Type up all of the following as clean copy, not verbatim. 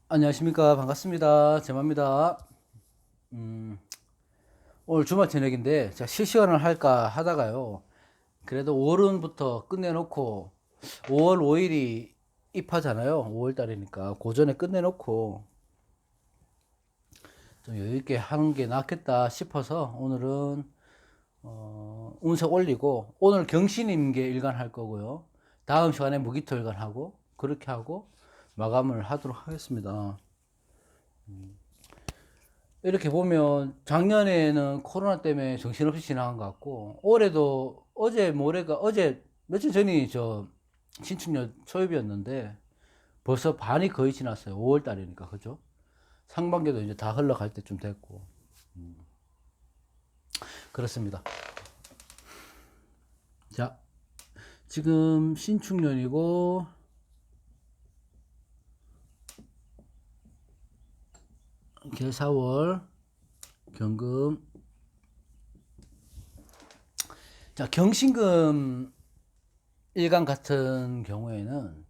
안녕하십니까. 반갑습니다. 제마입니다. 오늘 주말 저녁인데 제가 실시간을 할까 하다가요. 그래도 5월은부터 끝내놓고 5월 5일이 입하잖아요. 5월 달이니까 그 전에 끝내놓고 좀 여유있게 하는 게 낫겠다 싶어서 오늘은 운세 올리고 오늘 경신임계 일간 할 거고요. 다음 시간에 무기토 일간 하고 그렇게 하고 마감을 하도록 하겠습니다. 이렇게 보면 작년에는 코로나 때문에 정신없이 지나간 것 같고 올해도 어제 모레가 어제 며칠 전이 저 신축년 초입이었는데 벌써 반이 거의 지났어요. 5월 달이니까 그죠? 상반기도 이제 다 흘러갈 때쯤 됐고 그렇습니다. 자, 지금 신축년이고 개사월 경금. 자, 경신금 일간 같은 경우에는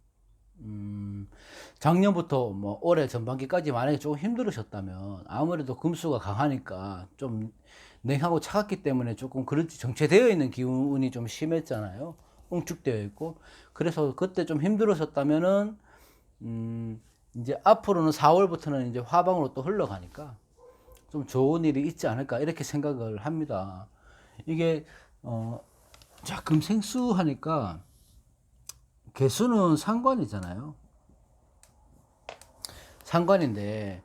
작년부터 뭐 올해 전반기까지 만약에 조금 힘들으셨다면 아무래도 금수가 강하니까 좀 냉하고 차갑기 때문에 조금 그렇지 정체되어 있는 기운이 좀 심했잖아요. 응축되어 있고 그래서 그때 좀 힘들으셨다면은 이제 앞으로는 4월부터는 이제 화방으로 또 흘러가니까 좀 좋은 일이 있지 않을까 이렇게 생각을 합니다. 이게 자 금생수 하니까 개수는 상관이잖아요. 상관인데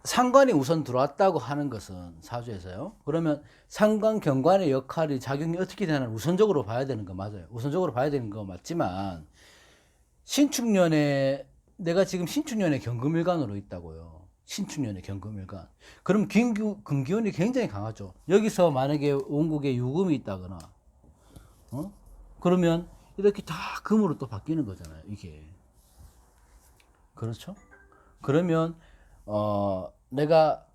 상관이 우선 들어왔다고 하는 것은 사주에서요. 그러면 상관 경관의 역할이 작용이 어떻게 되나 우선적으로 봐야 되는 거 맞아요. 우선적으로 봐야 되는 거 맞지만 신축년에 내가 지금 신축년에 경금일간으로 있다고요. 신축년에 경금일간. 그럼 금기운이 굉장히 강하죠. 여기서 만약에 원국에 유금이 있다거나 그러면 이렇게 다 금으로 또 바뀌는 거잖아요. 이게 그렇죠? 그러면 내가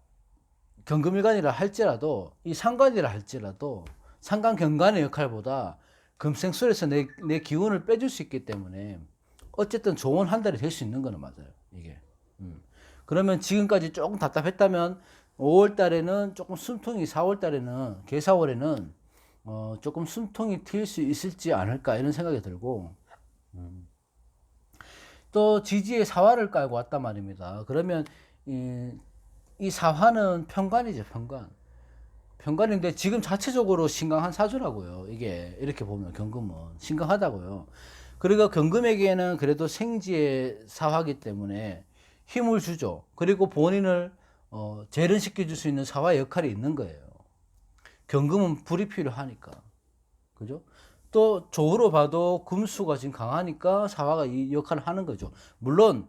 경금일간이라 할지라도 이 상관이라 할지라도 상관 경관의 역할보다 금생술에서 내 기운을 빼줄 수 있기 때문에 어쨌든 좋은 한 달이 될 수 있는 거는 맞아요. 이게. 그러면 지금까지 조금 답답했다면 5월 달에는 조금 숨통이 4월 달에는 개사월에는 조금 숨통이 트일 수 있을지 않을까 이런 생각이 들고 또 지지에 사화를 깔고 왔단 말입니다. 그러면 이 사화는 편관이죠, 편관. 편관인데 지금 자체적으로 신강한 사주라고요. 이게 이렇게 보면 경금은 신강하다고요. 그리고 경금에게는 그래도 생지의 사화기 때문에 힘을 주죠. 그리고 본인을 재련시켜 줄 수 있는 사화 역할이 있는 거예요. 경금은 불이 필요하니까. 그죠? 또 조로 봐도 금수가 지금 강하니까 사화가 이 역할을 하는 거죠. 물론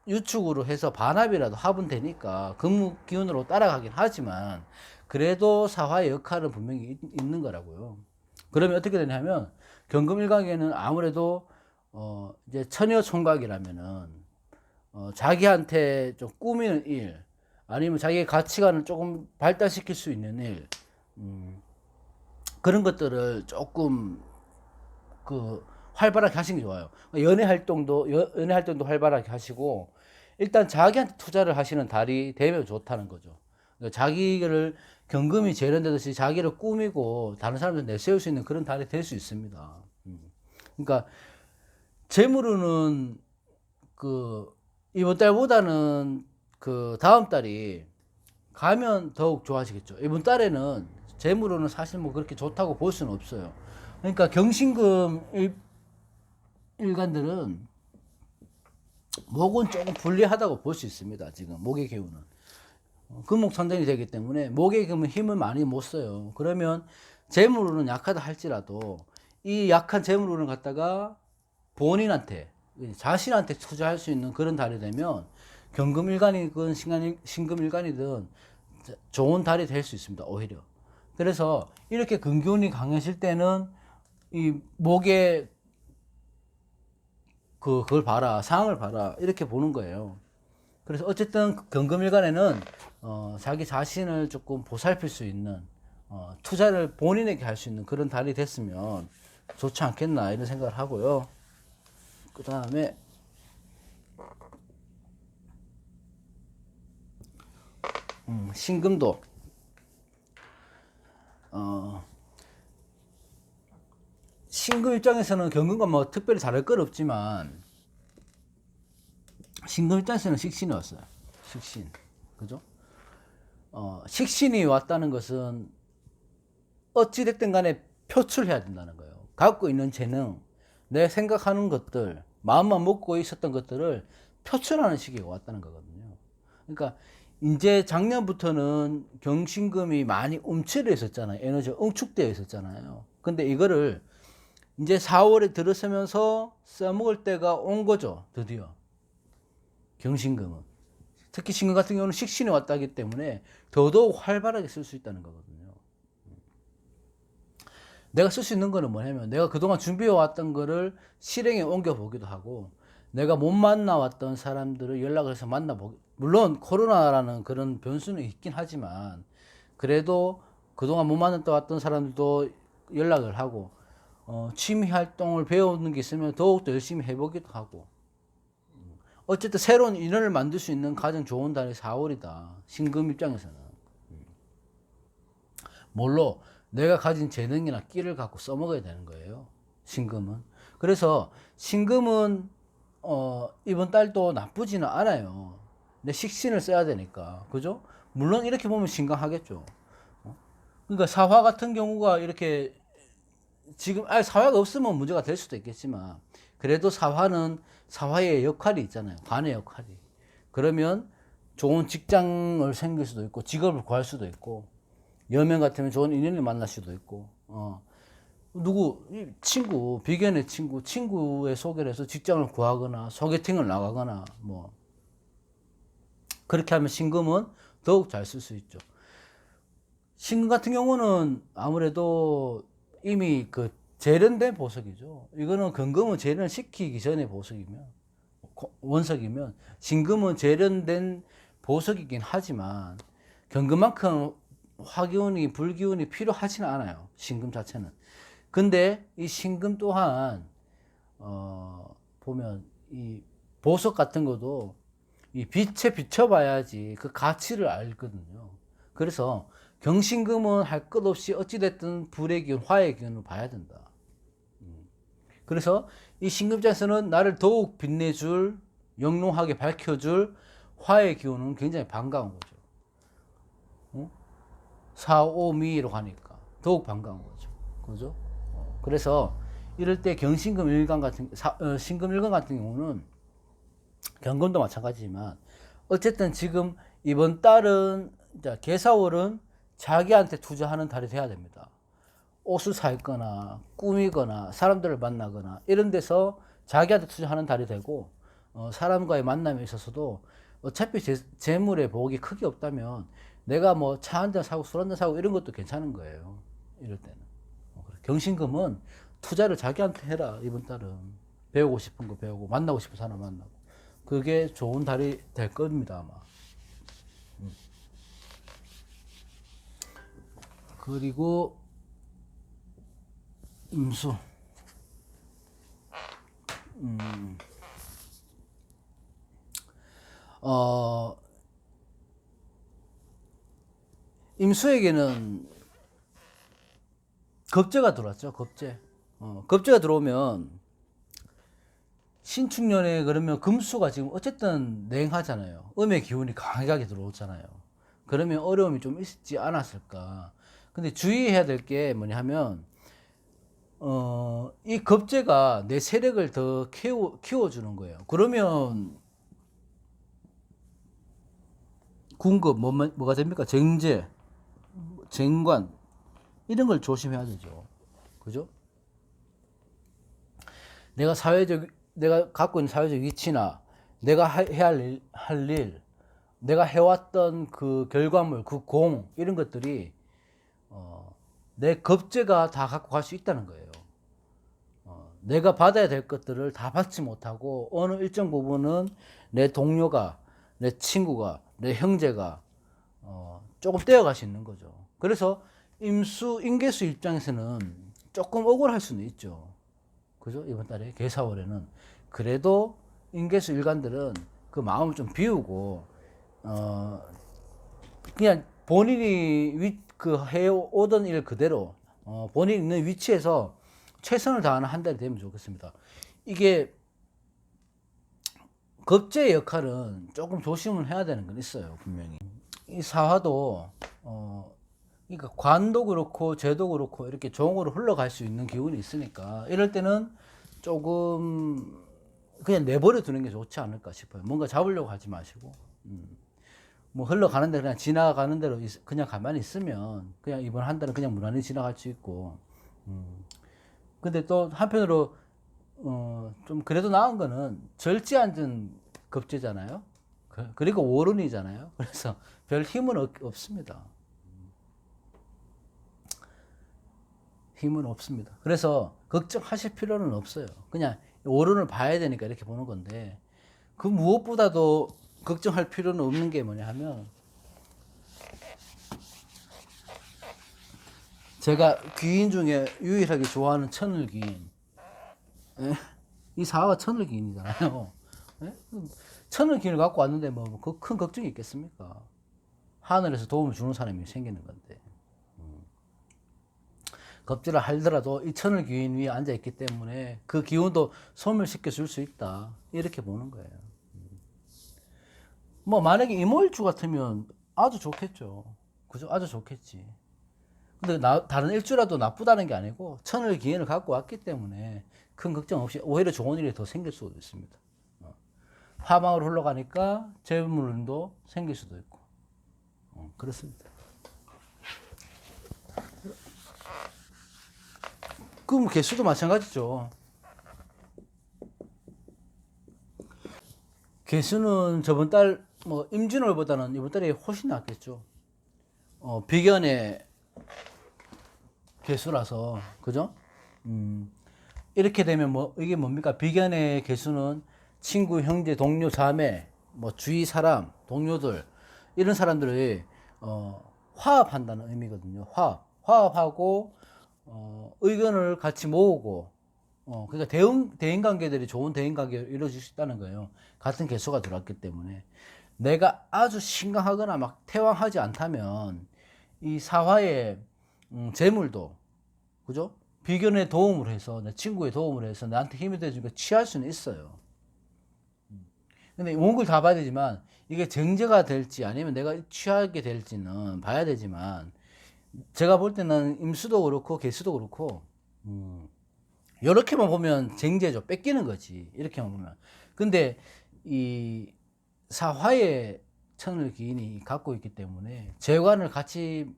유축으로 해서 반합이라도 합은 되니까 금무 기운으로 따라가긴 하지만 그래도 사화의 역할은 분명히 있는 거라고요. 그러면 어떻게 되냐면 경금일강에는 아무래도 이제 처녀 총각이라면은 자기한테 좀 꾸미는 일 아니면 자기의 가치관을 조금 발달시킬 수 있는 일 그런 것들을 조금 그 활발하게 하시는 게 좋아요. 연애 활동도 활발하게 하시고 일단 자기한테 투자를 하시는 달이 되면 좋다는 거죠. 그러니까 자기를 경금이 재련되듯이 자기를 꾸미고 다른 사람들 내세울 수 있는 그런 달이 될 수 있습니다. 그러니까 재물로는 그 이번 달보다는 그 다음 달이 가면 더욱 좋아지겠죠. 이번 달에는 재물로는 사실 뭐 그렇게 좋다고 볼 수는 없어요. 그러니까 경신금 일간들은 목은 조금 불리하다고 볼 수 있습니다. 지금 목의 기운은 금목천전이 되기 때문에 목의 기운은 힘을 많이 못 써요. 그러면 재물로는 약하다 할지라도 이 약한 재물로는 갖다가 본인한테 자신한테 투자할 수 있는 그런 달이 되면 경금일간이든 신금일간이든 좋은 달이 될 수 있습니다. 오히려. 그래서 이렇게 금기운이 강해질 때는 이 목에 그걸 봐라, 상황을 봐라, 이렇게 보는 거예요. 그래서 어쨌든 경금일간에는 자기 자신을 조금 보살필 수 있는 투자를 본인에게 할 수 있는 그런 달이 됐으면 좋지 않겠나 이런 생각을 하고요. 그 다음에 신금도 어, 신금 입장에서는 경금과 뭐 특별히 다를 건 없지만 신금 입장에서는 식신이 왔어요. 식신, 그죠? 식신이 왔다는 것은 어찌됐든 간에 표출해야 된다는 거예요. 갖고 있는 재능, 내 생각하는 것들, 마음만 먹고 있었던 것들을 표출하는 시기가 왔다는 거거든요. 그러니까 이제 작년부터는 경신금이 많이 움츠려 있었잖아요. 에너지가 응축되어 있었잖아요. 근데 이거를 이제 4월에 들어서면서 써먹을 때가 온 거죠. 드디어 경신금은. 특히 신금 같은 경우는 식신이 왔다기 때문에 더더욱 활발하게 쓸 수 있다는 거거든요. 내가 쓸 수 있는 거는 뭐냐면 내가 그동안 준비해 왔던 거를 실행에 옮겨 보기도 하고, 내가 못 만나왔던 사람들을 연락을 해서 만나보기, 물론 코로나라는 그런 변수는 있긴 하지만 그래도 그동안 못 만났던 사람들도 연락을 하고, 취미 활동을 배우는 게 있으면 더욱더 열심히 해보기도 하고, 어쨌든 새로운 인연을 만들 수 있는 가장 좋은 달이 4월이다. 신금 입장에서는. 뭘로? 내가 가진 재능이나 끼를 갖고 써먹어야 되는 거예요. 신금은. 그래서 신금은 이번 달도 나쁘지는 않아요. 근데 식신을 써야 되니까. 그죠? 물론 이렇게 보면 신강하겠죠. 그러니까 사화 같은 경우가 이렇게 지금 사화가 없으면 문제가 될 수도 있겠지만, 그래도 사화는 사화의 역할이 있잖아요. 관의 역할이. 그러면 좋은 직장을 생길 수도 있고, 직업을 구할 수도 있고, 여명 같으면 좋은 인연을 만날 수도 있고, 누구, 친구, 비견의 친구의 소개를 해서 직장을 구하거나, 소개팅을 나가거나, 뭐, 그렇게 하면 신금은 더욱 잘 쓸 수 있죠. 신금 같은 경우는 아무래도 이미 그 재련된 보석이죠. 이거는 금금은 재련을 시키기 전에 보석이면, 원석이면, 신금은 재련된 보석이긴 하지만, 경금만큼 화기운이, 불기운이 필요하지는 않아요. 신금 자체는. 근데 이 신금 또한, 보면 이 보석 같은 것도 이 빛에 비춰봐야지 그 가치를 알거든요. 그래서 경신금은 할 것 없이 어찌됐든 불의 기운, 화의 기운을 봐야 된다. 그래서 이 신금장에서는 나를 더욱 빛내줄, 영롱하게 밝혀줄 화의 기운은 굉장히 반가운 거죠. 사오미로 가니까 더욱 반가운 거죠. 그죠? 그래서 이럴 때 경신금 일간 같은, 신금 일간 같은 경우는 경금도 마찬가지지만, 어쨌든 지금 이번 달은, 개사월은 자기한테 투자하는 달이 돼야 됩니다. 옷을 사거나 꾸미거나 사람들을 만나거나 이런 데서 자기한테 투자하는 달이 되고, 사람과의 만남에 있어서도 어차피 재물의 복이 크게 없다면 내가 뭐 차 한 잔 사고 술 한 잔 사고 이런 것도 괜찮은 거예요. 이럴 때는. 경신금은 투자를 자기한테 해라. 이번 달은 배우고 싶은 거 배우고 만나고 싶은 사람 만나고, 그게 좋은 달이 될 겁니다 아마. 그리고 임수. 임수에게는 겁재가 들어왔죠. 겁재. 겁재가 들어오면 신축년에, 그러면 금수가 지금 어쨌든 냉하잖아요. 음의 기운이 강하게 들어오잖아요. 그러면 어려움이 좀 있지 않았을까. 근데 주의해야 될 게 뭐냐 하면, 이 겁재가 내 세력을 더 키워주는 거예요. 그러면 군급, 뭐가 됩니까? 정제, 정관, 이런 걸 조심해야 되죠. 그죠? 내가 갖고 있는 사회적 위치나, 내가 해야 할 일, 내가 해왔던 그 결과물, 그 이런 것들이, 내 겁재가 다 갖고 갈 수 있다는 거예요. 내가 받아야 될 것들을 다 받지 못하고, 어느 일정 부분은 내 동료가, 내 친구가, 내 형제가, 조금 떼어갈 수 있는 거죠. 그래서 인계수 입장에서는 조금 억울할 수는 있죠. 그죠? 이번 달에 개사월에는. 그래도 인계수 일간들은 그 마음을 좀 비우고, 그냥 본인이 해오던 일 그대로 본인이 있는 위치에서 최선을 다하는 한 달이 되면 좋겠습니다. 이게 겁재의 역할은 조금 조심을 해야 되는 건 있어요, 분명히. 이 사화도 그러니까 관도 그렇고 재도 그렇고 이렇게 종으로 흘러갈 수 있는 기운이 있으니까 이럴 때는 조금 그냥 내버려 두는 게 좋지 않을까 싶어요. 뭔가 잡으려고 하지 마시고. 뭐 흘러가는 대로 그냥 지나가는 대로 그냥 가만히 있으면 그냥 이번 한 달은 그냥 무난히 지나갈 수 있고. 근데 또 한편으로 좀 그래도 나은 거는 절제앉은 급제잖아요. 그리고 오른이잖아요. 그래서 별 힘은 없습니다. 힘은 없습니다. 그래서 걱정하실 필요는 없어요. 그냥 오른을 봐야 되니까 이렇게 보는 건데 그 무엇보다도 걱정할 필요는 없는 게 뭐냐 하면 제가 귀인 중에 유일하게 좋아하는 천을귀인. 예? 이 사화가 천을귀인이잖아요. 예? 천을귀인을 갖고 왔는데 뭐 큰 걱정이 있겠습니까? 하늘에서 도움을 주는 사람이 생기는 건데. 겁질을 하더라도 이 천을귀인 위에 앉아 있기 때문에 그 기운도 소멸시켜 줄 수 있다. 이렇게 보는 거예요. 뭐 만약에 이모일주 같으면 아주 좋겠죠. 그죠? 아주 좋겠지. 근데 다른 일주라도 나쁘다는 게 아니고 천을귀인을 갖고 왔기 때문에 큰 걱정 없이 오히려 좋은 일이 더 생길 수도 있습니다. 화망으로 흘러가니까 재물운도 생길 수도 있고 그렇습니다. 그럼 개수도 마찬가지죠. 개수는 저번 달 뭐 임진월보다는 이번 달에 훨씬 낫겠죠. 비견의 개수라서 그죠? 이렇게 되면 뭐 이게 뭡니까? 비견의 개수는 친구, 형제, 동료, 자매, 뭐 주위 사람, 동료들 이런 사람들이 화합한다는 의미거든요. 화합하고 의견을 같이 모으고 그러니까 대인 관계들이 좋은 대인 관계가 이루어질 수 있다는 거예요. 같은 개수가 들어왔기 때문에 내가 아주 심각하거나 막 태왕하지 않다면 이 사화의 재물도 그죠? 비견의 도움을 해서 내 친구의 도움을 해서 나한테 힘이 돼주니까 취할 수는 있어요. 근데 원글 다 봐야 되지만 이게 정제가 될지 아니면 내가 취하게 될지는 봐야 되지만 제가 볼 때는 임수도 그렇고 개수도 그렇고 이렇게만 보면 쟁제죠. 뺏기는 거지. 이렇게만 보면. 근데 이 사화의 천을 기인이 갖고 있기 때문에 재관을 같이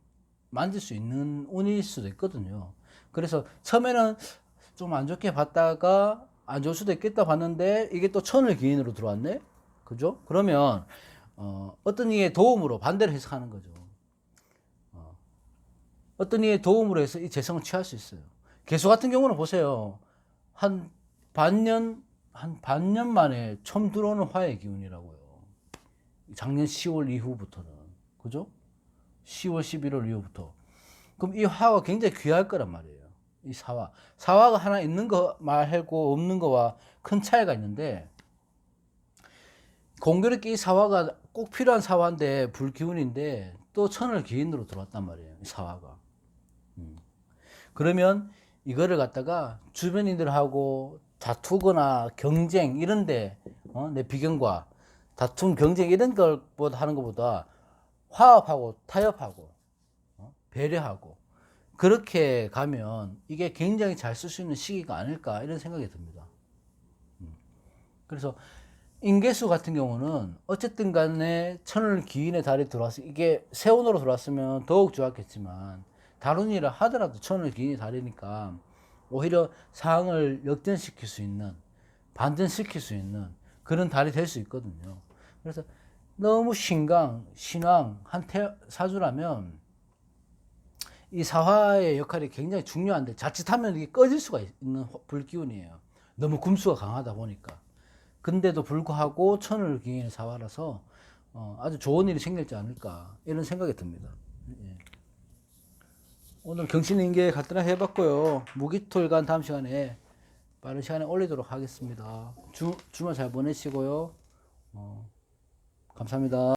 만들 수 있는 운일 수도 있거든요. 그래서 처음에는 좀 안 좋게 봤다가 안 좋을 수도 있겠다 봤는데 이게 또 천을 기인으로 들어왔네? 그죠? 그러면 어떤 이의 도움으로 반대로 해석하는 거죠. 어떤 이의 도움으로 해서 이 재성을 취할 수 있어요. 개수 같은 경우는 보세요. 한 반년 만에 처음 들어오는 화의 기운이라고요. 작년 10월 이후부터는. 그죠? 10월, 11월 이후부터. 그럼 이 화가 굉장히 귀할 거란 말이에요. 이 사화. 사화가 하나 있는 거 말고 없는 거와 큰 차이가 있는데, 공교롭게 이 사화가 꼭 필요한 사화인데, 불기운인데, 또 천을 기인으로 들어왔단 말이에요. 이 사화가. 그러면 이거를 갖다가 주변인들하고 다투거나 경쟁 이런데 내 비견과 다툼 경쟁 이런 걸보다 하는 것보다 화합하고 타협하고 배려하고 그렇게 가면 이게 굉장히 잘 쓸 수 있는 시기가 아닐까 이런 생각이 듭니다. 그래서 인계수 같은 경우는 어쨌든 간에 천을 기인의 달이 들어와서 이게 세운으로 들어왔으면 더욱 좋았겠지만 다른 일을 하더라도 천을 기인이 다르니까 오히려 상황을 역전시킬 수 있는 반전시킬 수 있는 그런 달이 될 수 있거든요. 그래서 너무 신강, 신왕 한 사주라면 이 사화의 역할이 굉장히 중요한데 자칫하면 이게 꺼질 수가 있는 불기운이에요. 너무 금수가 강하다 보니까. 근데도 불구하고 천을 기인의 사화라서 아주 좋은 일이 생길지 않을까 이런 생각이 듭니다. 예. 오늘 경신인계 간단하게 해봤고요. 무기토일간 다음 시간에 빠른 시간에 올리도록 하겠습니다. 주말 잘 보내시고요. 감사합니다.